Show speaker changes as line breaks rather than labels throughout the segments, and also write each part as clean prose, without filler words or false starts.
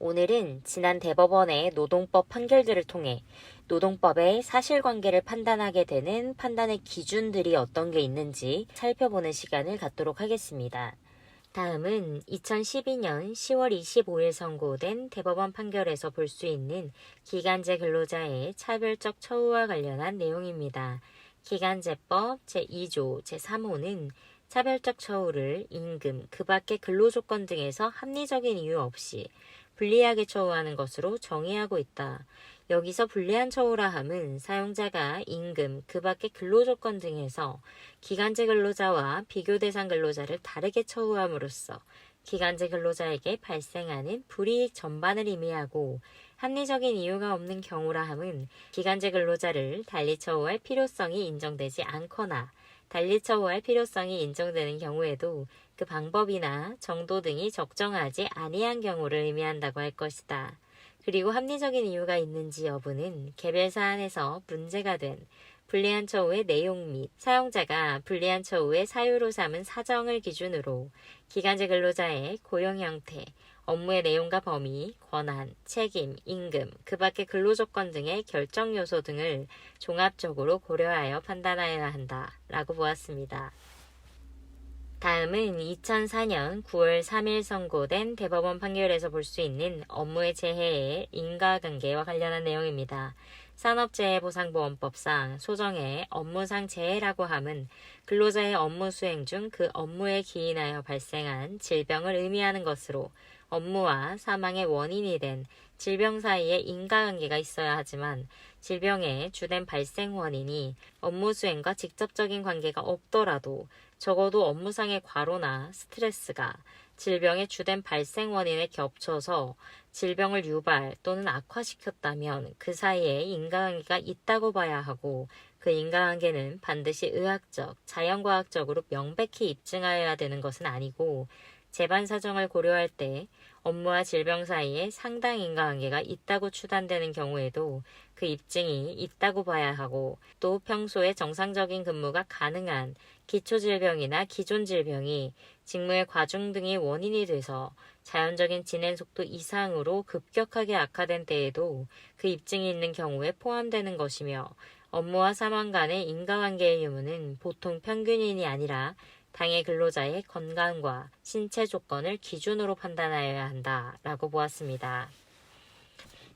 오늘은 지난 대법원의 노동법 판결들을 통해 노동법의 사실관계를 판단하게 되는 판단의 기준들이 어떤 게 있는지 살펴보는 시간을 갖도록 하겠습니다. 다음은 2012년 10월 25일 선고된 대법원 판결에서 볼 수 있는 기간제 근로자의 차별적 처우와 관련한 내용입니다. 기간제법 제2조 제3호는 차별적 처우를 임금, 그 밖의 근로조건 등에서 합리적인 이유 없이 불리하게 처우하는 것으로 정의하고 있다. 여기서 불리한 처우라 함은 사용자가 임금, 그 밖의 근로조건 등에서 기간제 근로자와 비교 대상 근로자를 다르게 처우함으로써 기간제 근로자에게 발생하는 불이익 전반을 의미하고, 합리적인 이유가 없는 경우라 함은 기간제 근로자를 달리 처우할 필요성이 인정되지 않거나 달리 처우할 필요성이 인정되는 경우에도 그 방법이나 정도 등이 적정하지 아니한 경우를 의미한다고 할 것이다. 그리고 합리적인 이유가 있는지 여부는 개별 사안에서 문제가 된 불리한 처우의 내용 및 사용자가 불리한 처우의 사유로 삼은 사정을 기준으로 기간제 근로자의 고용 형태, 업무의 내용과 범위, 권한, 책임, 임금, 그 밖의 근로조건 등의 결정 요소 등을 종합적으로 고려하여 판단하여야 한다 라고 보았습니다. 다음은 2004년 9월 3일 선고된 대법원 판결에서 볼 수 있는 업무의 재해의 인과관계와 관련한 내용입니다. 산업재해보상보험법상 소정의 업무상 재해라고 함은 근로자의 업무 수행 중 그 업무에 기인하여 발생한 질병을 의미하는 것으로 업무와 사망의 원인이 된 질병 사이에 인과관계가 있어야 하지만 질병의 주된 발생 원인이 업무 수행과 직접적인 관계가 없더라도 적어도 업무상의 과로나 스트레스가 질병의 주된 발생 원인에 겹쳐서 질병을 유발 또는 악화시켰다면 그 사이에 인과관계가 있다고 봐야 하고, 그 인과관계는 반드시 의학적, 자연과학적으로 명백히 입증하여야 되는 것은 아니고, 재반 사정을 고려할 때 업무와 질병 사이에 상당 인과관계가 있다고 추단되는 경우에도 그 입증이 있다고 봐야 하고, 또 평소에 정상적인 근무가 가능한 기초질병이나 기존질병이 직무의 과중 등이 원인이 돼서 자연적인 진행 속도 이상으로 급격하게 악화된 때에도 그 입증이 있는 경우에 포함되는 것이며, 업무와 사망 간의 인과관계의 유무는 보통 평균인이 아니라 당해 근로자의 건강과 신체 조건을 기준으로 판단하여야 한다라고 보았습니다.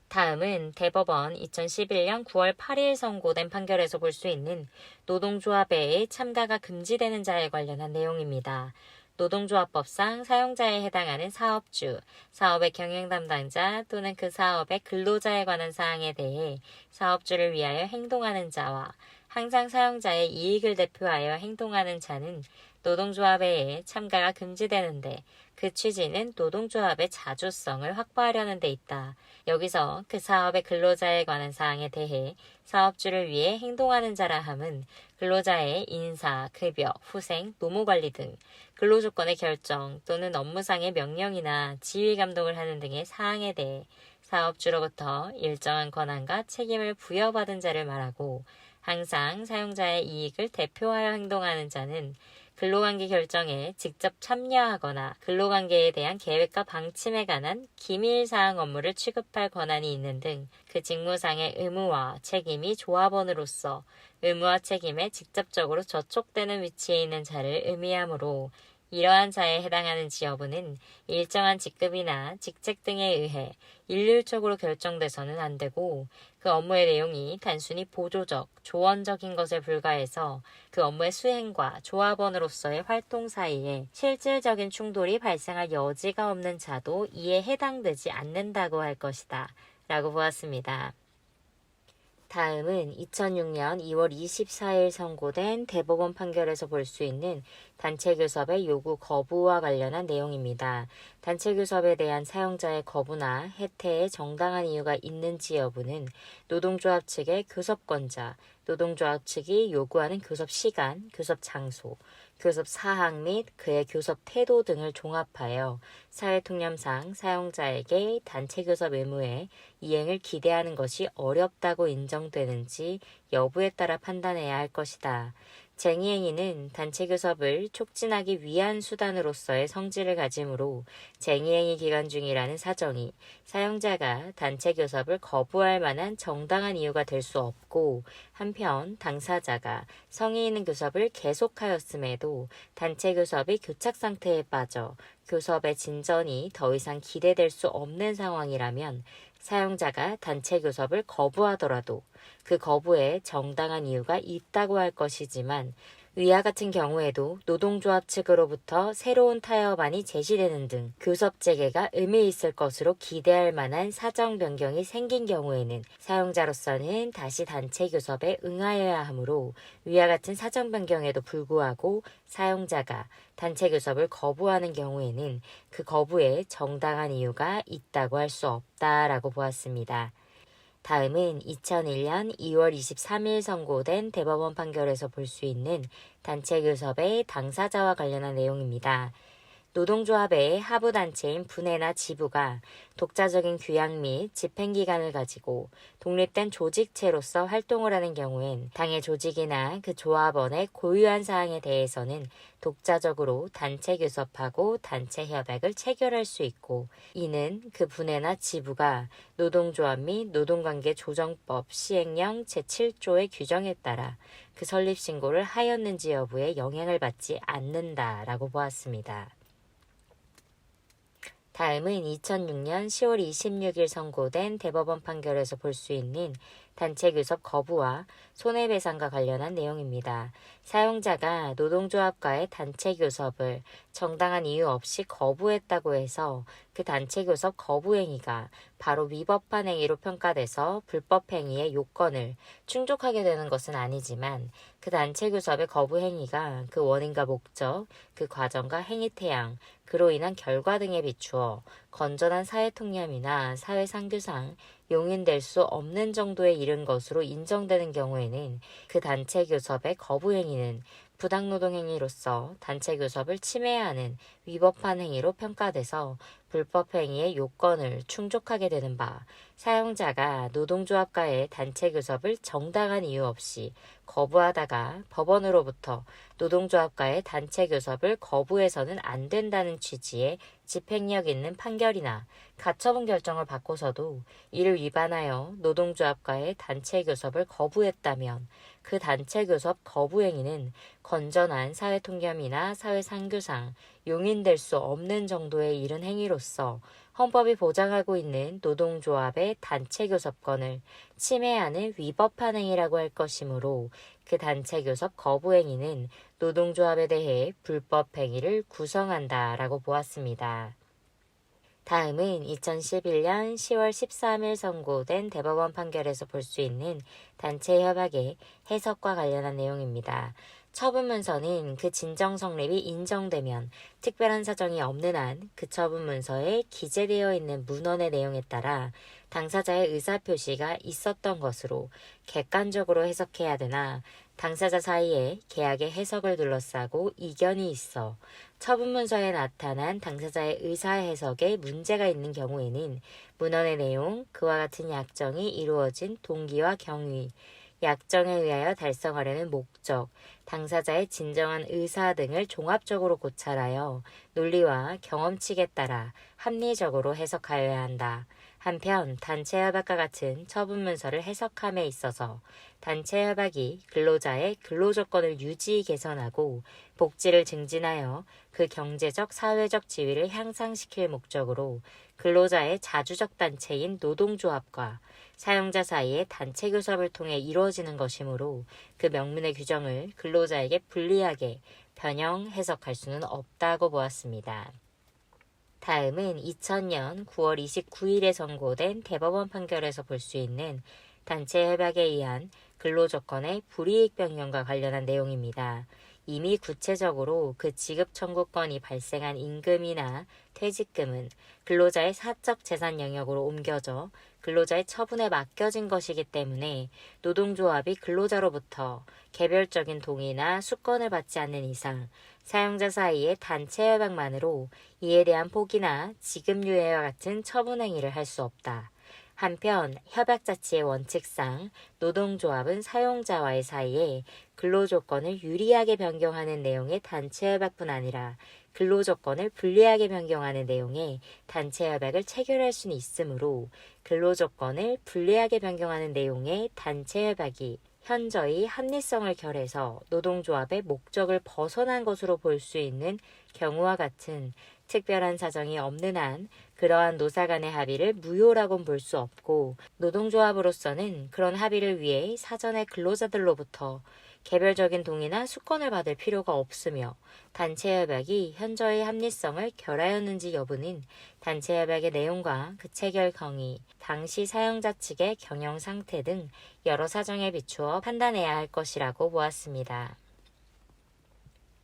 다음은 대법원 2011년 9월 8일 선고된 판결에서 볼 수 있는 노동조합회의 참가가 금지되는 자에 관련한 내용입니다. 노동조합법상 사용자에 해당하는 사업주, 사업의 경영 담당자 또는 그 사업의 근로자에 관한 사항에 대해 사업주를 위하여 행동하는 자와 항상 사용자의 이익을 대표하여 행동하는 자는 노동조합회에 참가가 금지되는데, 그 취지는 노동조합의 자주성을 확보하려는 데 있다. 여기서 그 사업의 근로자에 관한 사항에 대해 사업주를 위해 행동하는 자라 함은 근로자의 인사, 급여, 후생, 노무관리 등 근로조건의 결정 또는 업무상의 명령이나 지휘 감독을 하는 등의 사항에 대해 사업주로부터 일정한 권한과 책임을 부여받은 자를 말하고, 항상 사용자의 이익을 대표하여 행동하는 자는 근로관계 결정에 직접 참여하거나 근로관계에 대한 계획과 방침에 관한 기밀사항 업무를 취급할 권한이 있는 등 그 직무상의 의무와 책임이 조합원으로서 의무와 책임에 직접적으로 저촉되는 위치에 있는 자를 의미하므로, 이러한 자에 해당하는지 여부는 일정한 직급이나 직책 등에 의해 일률적으로 결정돼서는 안 되고, 그 업무의 내용이 단순히 보조적, 조언적인 것에 불과해서 그 업무의 수행과 조합원으로서의 활동 사이에 실질적인 충돌이 발생할 여지가 없는 자도 이에 해당되지 않는다고 할 것이다 라고 보았습니다. 다음은 2006년 2월 24일 선고된 대법원 판결에서 볼 수 있는 단체교섭의 요구 거부와 관련한 내용입니다. 단체교섭에 대한 사용자의 거부나 해태에 정당한 이유가 있는지 여부는 노동조합 측의 교섭권자, 노동조합 측이 요구하는 교섭 시간, 교섭 장소, 교섭 사항 및 그의 교섭 태도 등을 종합하여 사회통념상 사용자에게 단체교섭 의무의 이행을 기대하는 것이 어렵다고 인정되는지 여부에 따라 판단해야 할 것이다. 쟁의행위는 단체교섭을 촉진하기 위한 수단으로서의 성질을 가지므로 쟁의행위 기간 중이라는 사정이 사용자가 단체교섭을 거부할 만한 정당한 이유가 될 수 없고, 한편 당사자가 성의 있는 교섭을 계속하였음에도 단체교섭이 교착 상태에 빠져 교섭의 진전이 더 이상 기대될 수 없는 상황이라면 사용자가 단체교섭을 거부하더라도 그 거부에 정당한 이유가 있다고 할 것이지만, 위와 같은 경우에도 노동조합 측으로부터 새로운 타협안이 제시되는 등 교섭 재개가 의미 있을 것으로 기대할 만한 사정 변경이 생긴 경우에는 사용자로서는 다시 단체 교섭에 응하여야 하므로, 위와 같은 사정 변경에도 불구하고 사용자가 단체 교섭을 거부하는 경우에는 그 거부에 정당한 이유가 있다고 할 수 없다라고 보았습니다. 다음은 2001년 2월 23일 선고된 대법원 판결에서 볼 수 있는 단체교섭의 당사자와 관련한 내용입니다. 노동조합의 하부단체인 분해나 지부가 독자적인 규약 및 집행기관을 가지고 독립된 조직체로서 활동을 하는 경우엔 당의 조직이나 그 조합원의 고유한 사항에 대해서는 독자적으로 단체 교섭하고 단체 협약을 체결할 수 있고, 이는 그 분해나 지부가 노동조합 및 노동관계 조정법 시행령 제7조의 규정에 따라 그 설립신고를 하였는지 여부에 영향을 받지 않는다라고 보았습니다. 다음은 2006년 10월 26일 선고된 대법원 판결에서 볼 수 있는 단체교섭 거부와 손해배상과 관련한 내용입니다. 사용자가 노동조합과의 단체교섭을 정당한 이유 없이 거부했다고 해서 그 단체교섭 거부 행위가 바로 위법한 행위로 평가돼서 불법 행위의 요건을 충족하게 되는 것은 아니지만, 그 단체교섭의 거부 행위가 그 원인과 목적, 그 과정과 행위 태양, 그로 인한 결과 등에 비추어 건전한 사회 통념이나 사회 상규상 용인될 수 없는 정도에 이른 것으로 인정되는 경우에는 그 단체 교섭의 거부 행위는 부당노동 행위로서 단체 교섭을 침해하는 위법한 행위로 평가돼서 불법 행위의 요건을 충족하게 되는 바, 사용자가 노동조합과의 단체 교섭을 정당한 이유 없이 거부하다가 법원으로부터 노동조합과의 단체 교섭을 거부해서는 안 된다는 취지의 집행력 있는 판결이나 가처분 결정을 받고서도 이를 위반하여 노동조합과의 단체 교섭을 거부했다면 그 단체 교섭 거부 행위는 건전한 사회 통념이나 사회 상규상 용인될 수 없는 정도에 이른 행위로서 헌법이 보장하고 있는 노동조합의 단체 교섭권을 침해하는 위법한 행위라고 할 것이므로, 그 단체 교섭 거부 행위는 노동조합에 대해 불법 행위를 구성한다라고 보았습니다. 다음은 2011년 10월 13일 선고된 대법원 판결에서 볼 수 있는 단체 협약의 해석과 관련한 내용입니다. 처분문서는 그 진정 성립이 인정되면 특별한 사정이 없는 한 그 처분문서에 기재되어 있는 문헌의 내용에 따라 당사자의 의사표시가 있었던 것으로 객관적으로 해석해야 되나, 당사자 사이에 계약의 해석을 둘러싸고 이견이 있어 처분문서에 나타난 당사자의 의사 해석에 문제가 있는 경우에는 문헌의 내용, 그와 같은 약정이 이루어진 동기와 경위, 약정에 의하여 달성하려는 목적, 당사자의 진정한 의사 등을 종합적으로 고찰하여 논리와 경험칙에 따라 합리적으로 해석하여야 한다. 한편 단체 협약과 같은 처분문서를 해석함에 있어서 단체 협약이 근로자의 근로조건을 유지 개선하고 복지를 증진하여 그 경제적 사회적 지위를 향상시킬 목적으로 근로자의 자주적 단체인 노동조합과 사용자 사이의 단체 교섭을 통해 이루어지는 것이므로 그 명문의 규정을 근로자에게 불리하게 변형 해석할 수는 없다고 보았습니다. 다음은 2000년 9월 29일에 선고된 대법원 판결에서 볼 수 있는 단체 협약에 의한 근로조건의 불이익 변경과 관련한 내용입니다. 이미 구체적으로 그 지급 청구권이 발생한 임금이나 퇴직금은 근로자의 사적 재산 영역으로 옮겨져 근로자의 처분에 맡겨진 것이기 때문에 노동조합이 근로자로부터 개별적인 동의나 수권을 받지 않는 이상 사용자 사이의 단체 협약만으로 이에 대한 포기나 지급 유예와 같은 처분 행위를 할 수 없다. 한편 협약자치의 원칙상 노동조합은 사용자와의 사이에 근로조건을 유리하게 변경하는 내용의 단체협약뿐 아니라 근로조건을 불리하게 변경하는 내용의 단체협약을 체결할 수는 있으므로 근로조건을 불리하게 변경하는 내용의 단체협약이 현저히 합리성을 결해서 노동조합의 목적을 벗어난 것으로 볼 수 있는 경우와 같은 특별한 사정이 없는 한 그러한 노사 간의 합의를 무효라고는 볼 수 없고 노동조합으로서는 그런 합의를 위해 사전에 근로자들로부터 개별적인 동의나 수권을 받을 필요가 없으며 단체협약이 현저히 합리성을 결하였는지 여부는 단체협약의 내용과 그 체결 경위, 당시 사용자 측의 경영 상태 등 여러 사정에 비추어 판단해야 할 것이라고 보았습니다.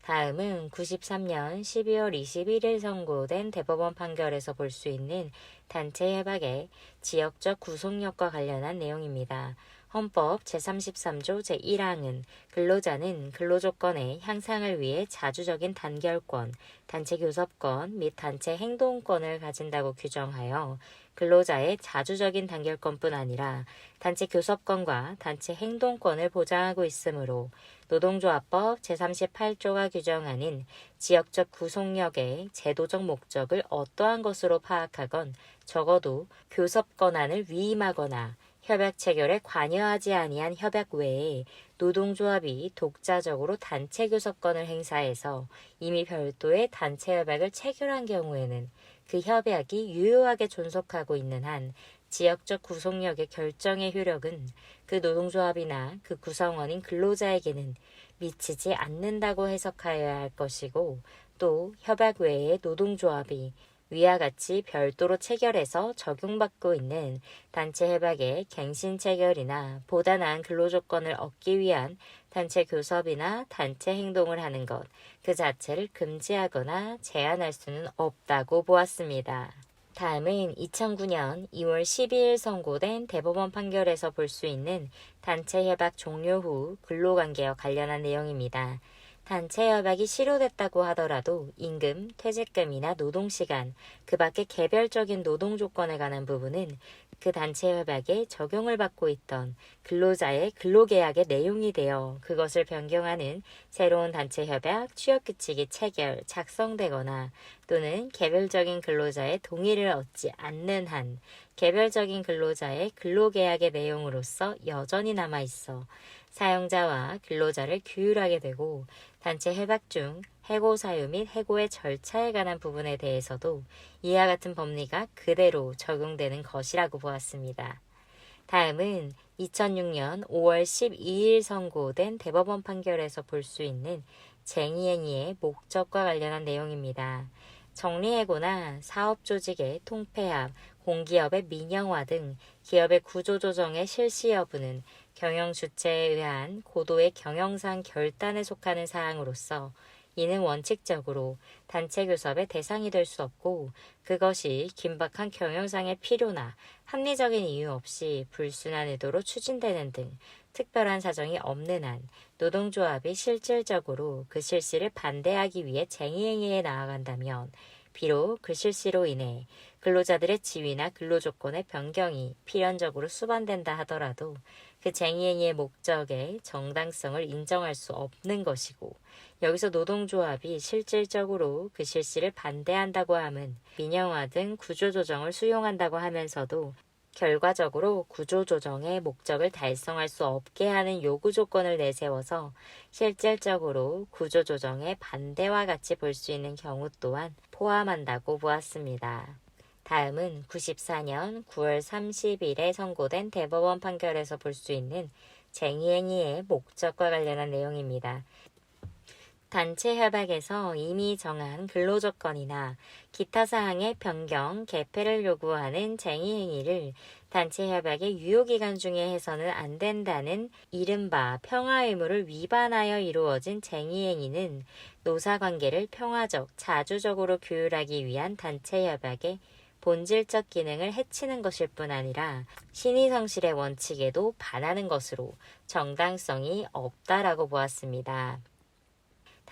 다음은 93년 12월 21일 선고된 대법원 판결에서 볼 수 있는 단체협약의 지역적 구속력과 관련한 내용입니다. 헌법 제33조 제1항은 근로자는 근로조건의 향상을 위해 자주적인 단결권, 단체 교섭권 및 단체 행동권을 가진다고 규정하여 근로자의 자주적인 단결권뿐 아니라 단체 교섭권과 단체 행동권을 보장하고 있으므로 노동조합법 제38조가 규정하는 지역적 구속력의 제도적 목적을 어떠한 것으로 파악하건 적어도 교섭 권한을 위임하거나 협약 체결에 관여하지 아니한 협약 외에 노동조합이 독자적으로 단체 교섭권을 행사해서 이미 별도의 단체 협약을 체결한 경우에는 그 협약이 유효하게 존속하고 있는 한 지역적 구속력의 결정의 효력은 그 노동조합이나 그 구성원인 근로자에게는 미치지 않는다고 해석하여야 할 것이고 또 협약 외에 노동조합이 위와 같이 별도로 체결해서 적용받고 있는 단체 협약의 갱신 체결이나 보다 나은 근로조건을 얻기 위한 단체 교섭이나 단체 행동을 하는 것 그 자체를 금지하거나 제한할 수는 없다고 보았습니다. 다음은 2009년 2월 12일 선고된 대법원 판결에서 볼 수 있는 단체 협약 종료 후 근로관계와 관련한 내용입니다. 단체 협약이 실효됐다고 하더라도 임금, 퇴직금이나 노동시간, 그 밖의 개별적인 노동 조건에 관한 부분은 그 단체 협약에 적용을 받고 있던 근로자의 근로계약의 내용이 되어 그것을 변경하는 새로운 단체 협약, 취업규칙이 체결, 작성되거나 또는 개별적인 근로자의 동의를 얻지 않는 한 개별적인 근로자의 근로계약의 내용으로서 여전히 남아있어 사용자와 근로자를 규율하게 되고 단체 협약 중 해고 사유 및 해고의 절차에 관한 부분에 대해서도 이와 같은 법리가 그대로 적용되는 것이라고 보았습니다. 다음은 2006년 5월 12일 선고된 대법원 판결에서 볼 수 있는 쟁의행위의 목적과 관련한 내용입니다. 정리해고나 사업조직의 통폐합, 공기업의 민영화 등 기업의 구조조정의 실시 여부는 경영주체에 의한 고도의 경영상 결단에 속하는 사항으로서 이는 원칙적으로 단체 교섭의 대상이 될 수 없고 그것이 긴박한 경영상의 필요나 합리적인 이유 없이 불순한 의도로 추진되는 등 특별한 사정이 없는 한 노동조합이 실질적으로 그 실시를 반대하기 위해 쟁의행위에 나아간다면 비록 그 실시로 인해 근로자들의 지위나 근로조건의 변경이 필연적으로 수반된다 하더라도 그 쟁의행위의 목적의 정당성을 인정할 수 없는 것이고 여기서 노동조합이 실질적으로 그 실시를 반대한다고 함은 민영화 등 구조조정을 수용한다고 하면서도 결과적으로 구조조정의 목적을 달성할 수 없게 하는 요구 조건을 내세워서 실질적으로 구조조정의 반대와 같이 볼 수 있는 경우 또한 포함한다고 보았습니다. 다음은 94년 9월 30일에 선고된 대법원 판결에서 볼 수 있는 쟁의행위의 목적과 관련한 내용입니다. 단체 협약에서 이미 정한 근로조건이나 기타 사항의 변경, 개폐를 요구하는 쟁의행위를 단체 협약의 유효기간 중에 해서는 안 된다는 이른바 평화의무를 위반하여 이루어진 쟁의행위는 노사관계를 평화적, 자주적으로 규율하기 위한 단체 협약의 본질적 기능을 해치는 것일 뿐 아니라 신의성실의 원칙에도 반하는 것으로 정당성이 없다라고 보았습니다.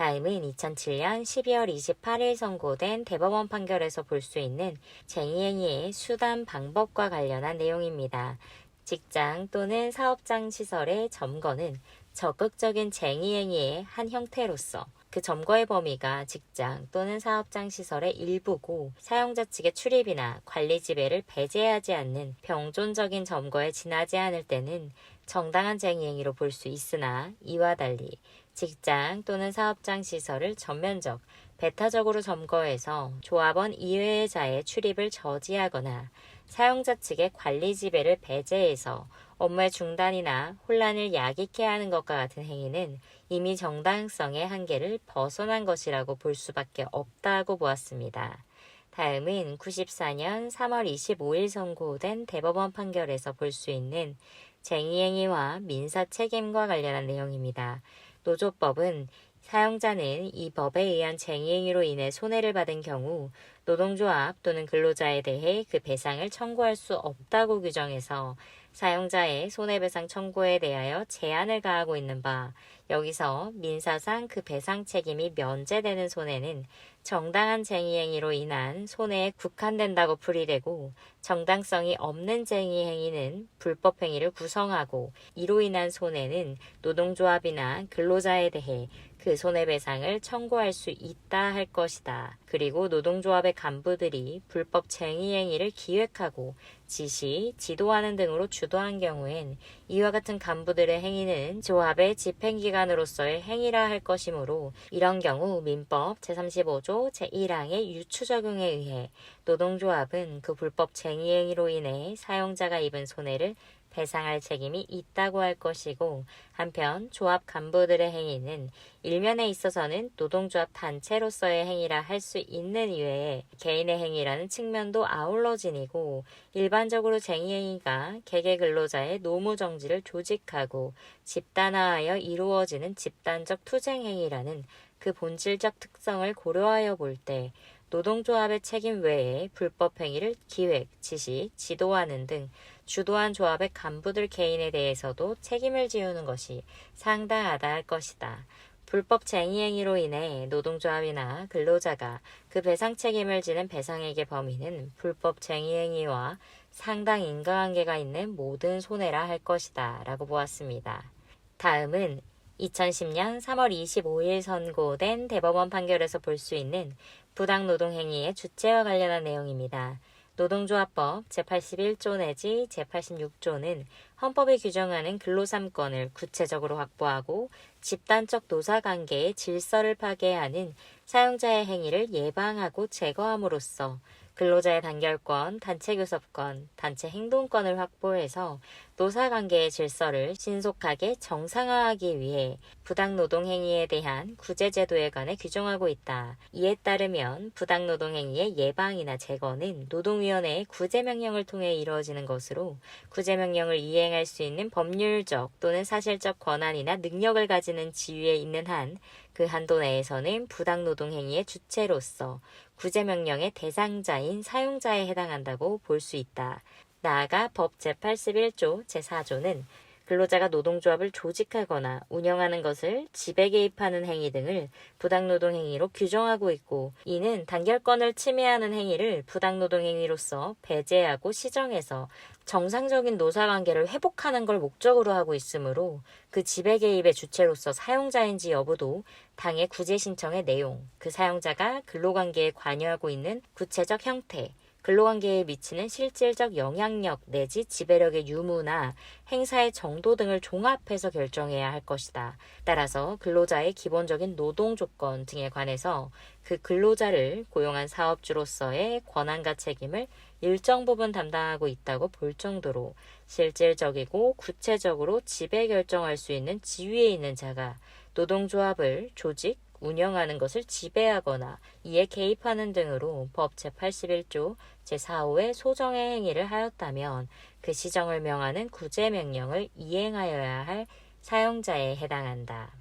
다음은 2007년 12월 28일 선고된 대법원 판결에서 볼 수 있는 쟁의행위의 수단 방법과 관련한 내용입니다. 직장 또는 사업장 시설의 점거는 적극적인 쟁의행위의 한 형태로서 그 점거의 범위가 직장 또는 사업장 시설의 일부고 사용자 측의 출입이나 관리 지배를 배제하지 않는 병존적인 점거에 지나지 않을 때는 정당한 쟁의행위로 볼 수 있으나 이와 달리 직장 또는 사업장 시설을 전면적, 배타적으로 점거해서 조합원 이외의 자의 출입을 저지하거나 사용자 측의 관리 지배를 배제해서 업무의 중단이나 혼란을 야기케 하는 것과 같은 행위는 이미 정당성의 한계를 벗어난 것이라고 볼 수밖에 없다고 보았습니다. 다음은 94년 3월 25일 선고된 대법원 판결에서 볼 수 있는 쟁의행위와 민사 책임과 관련한 내용입니다. 노조법은 사용자는 이 법에 의한 쟁의행위로 인해 손해를 받은 경우 노동조합 또는 근로자에 대해 그 배상을 청구할 수 없다고 규정해서 사용자의 손해배상 청구에 대하여 제한을 가하고 있는 바, 여기서 민사상 그 배상 책임이 면제되는 손해는 정당한 쟁의행위로 인한 손해에 국한된다고 풀이되고, 정당성이 없는 쟁의행위는 불법행위를 구성하고 이로 인한 손해는 노동조합이나 근로자에 대해 그 손해배상을 청구할 수 있다 할 것이다. 그리고 노동조합의 간부들이 불법 쟁의행위를 기획하고 지시, 지도하는 등으로 주도한 경우엔 이와 같은 간부들의 행위는 조합의 집행기관으로서의 행위라 할 것이므로 이런 경우 민법 제35조 제1항의 유추 적용에 의해 노동조합은 그 불법 쟁의행위로 인해 사용자가 입은 손해를 배상할 책임이 있다고 할 것이고, 한편 조합 간부들의 행위는 일면에 있어서는 노동조합 단체로서의 행위라 할 수 있는 이외에 개인의 행위라는 측면도 아울러 지니고, 일반적으로 쟁의행위가 개개 근로자의 노무정지를 조직하고 집단화하여 이루어지는 집단적 투쟁행위라는 그 본질적 특성을 고려하여 볼 때 노동조합의 책임 외에 불법 행위를 기획, 지시, 지도하는 등 주도한 조합의 간부들 개인에 대해서도 책임을 지우는 것이 상당하다 할 것이다. 불법 쟁의행위로 인해 노동조합이나 근로자가 그 배상 책임을 지는 배상액의 범위는 불법 쟁의행위와 상당 인과관계가 있는 모든 손해라 할 것이다 라고 보았습니다. 다음은 2010년 3월 25일 선고된 대법원 판결에서 볼 수 있는 부당노동행위의 주체와 관련한 내용입니다. 노동조합법 제81조 내지 제86조는 헌법이 규정하는 근로3권을 구체적으로 확보하고 집단적 노사관계의 질서를 파괴하는 사용자의 행위를 예방하고 제거함으로써 근로자의 단결권, 단체교섭권, 단체행동권을 확보해서 노사관계의 질서를 신속하게 정상화하기 위해 부당노동행위에 대한 구제제도에 관해 규정하고 있다. 이에 따르면 부당노동행위의 예방이나 제거는 노동위원회의 구제명령을 통해 이루어지는 것으로 구제명령을 이행할 수 있는 법률적 또는 사실적 권한이나 능력을 가지는 지위에 있는 한 그 한도 내에서는 부당노동행위의 주체로서 구제명령의 대상자인 사용자에 해당한다고 볼 수 있다. 나아가 법 제81조 제4조는 근로자가 노동조합을 조직하거나 운영하는 것을 지배 개입하는 행위 등을 부당노동행위로 규정하고 있고, 이는 단결권을 침해하는 행위를 부당노동행위로서 배제하고 시정해서 정상적인 노사관계를 회복하는 걸 목적으로 하고 있으므로 그 지배 개입의 주체로서 사용자인지 여부도 당의 구제 신청의 내용, 그 사용자가 근로관계에 관여하고 있는 구체적 형태, 근로관계에 미치는 실질적 영향력 내지 지배력의 유무나 행사의 정도 등을 종합해서 결정해야 할 것이다. 따라서 근로자의 기본적인 노동 조건 등에 관해서 그 근로자를 고용한 사업주로서의 권한과 책임을 일정 부분 담당하고 있다고 볼 정도로 실질적이고 구체적으로 지배 결정할 수 있는 지위에 있는 자가 노동조합을 조직, 운영하는 것을 지배하거나 이에 개입하는 등으로 법 제81조 제4호의 소정의 행위를 하였다면 그 시정을 명하는 구제명령을 이행하여야 할 사용자에 해당한다.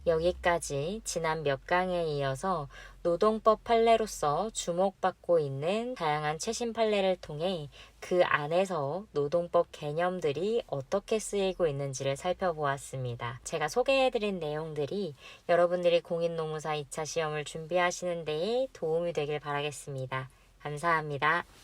여기까지 지난 몇 강에 이어서 노동법 판례로서 주목받고 있는 다양한 최신 판례를 통해 그 안에서 노동법 개념들이 어떻게 쓰이고 있는지를 살펴보았습니다. 제가 소개해드린 내용들이 여러분들이 공인노무사 2차 시험을 준비하시는 데에 도움이 되길 바라겠습니다. 감사합니다.